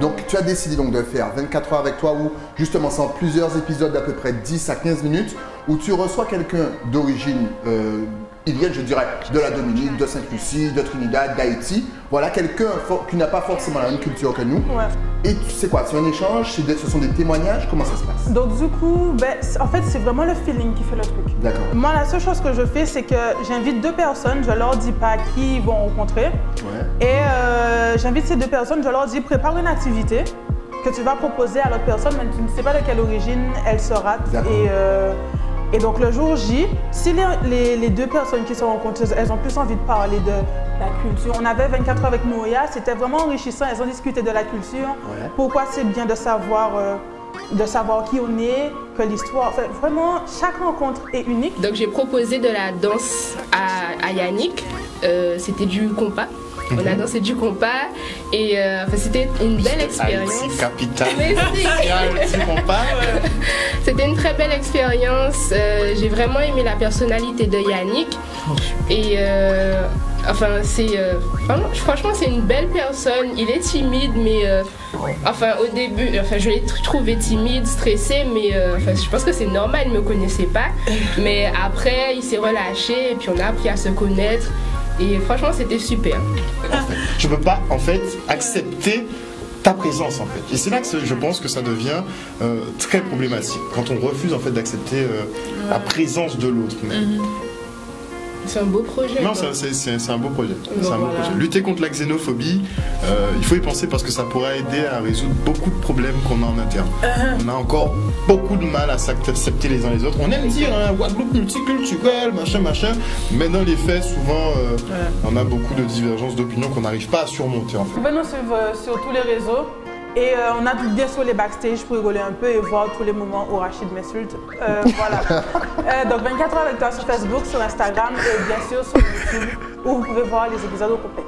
Donc tu as décidé donc de faire 24 heures avec toi où justement c'est en plusieurs épisodes d'à peu près 10 à 15 minutes où tu reçois quelqu'un d'origine ilienne, je dirais, de la Dominique, de Sainte-Lucie, de Trinidad, d'Haïti. Voilà, quelqu'un qui n'a pas forcément la même culture que nous. Ouais. Et tu sais quoi, c'est un échange, ce sont des témoignages, comment ça se passe? Donc du coup, en fait, c'est vraiment le feeling qui fait le truc. D'accord. Moi, la seule chose que je fais, c'est que j'invite deux personnes, je leur dis pas qui ils vont rencontrer. Ouais. Et j'invite ces deux personnes, je leur dis prépare une activité que tu vas proposer à l'autre personne, mais tu ne sais pas de quelle origine elle sera. Et donc le jour J, si les deux personnes qui sont rencontrées, elles ont plus envie de parler de la culture. On avait 24 heures avec Nouria, c'était vraiment enrichissant, elles ont discuté de la culture, pourquoi c'est bien de savoir qui on est, que l'histoire, enfin, vraiment chaque rencontre est unique. Donc j'ai proposé de la danse à Yannick, c'était du compas. On a dansé du compas et c'était une belle expérience. Capitale. C'était une très belle expérience. J'ai vraiment aimé la personnalité de Yannick. Et franchement, c'est une belle personne. Il est timide, mais au début, je l'ai trouvé timide, stressé, mais je pense que c'est normal, il ne me connaissait pas. Mais après, il s'est relâché et puis on a appris à se connaître. Et franchement, c'était super. Je ne peux pas, en fait, accepter ta présence, en fait. Et c'est là que je pense que ça devient très problématique. Quand on refuse, en fait, d'accepter la présence de l'autre. C'est un beau projet. Non, c'est un beau projet. C'est un beau projet. Lutter contre la xénophobie, il faut y penser parce que ça pourrait aider à résoudre beaucoup de problèmes qu'on a en interne. On a encore beaucoup de mal à s'accepter les uns les autres. On aime dire Guadeloupe multiculturel, machin, mais dans les faits, souvent, on a beaucoup de divergences d'opinion qu'on n'arrive pas à surmonter. En fait. Vous pouvez nous suivre sur tous les réseaux. Et on a bien sûr les backstage pour rigoler un peu et voir tous les moments où Rachid m'insulte. Voilà. Donc 24 heures avec toi sur Facebook, sur Instagram et bien sûr sur YouTube où vous pouvez voir les épisodes au complet.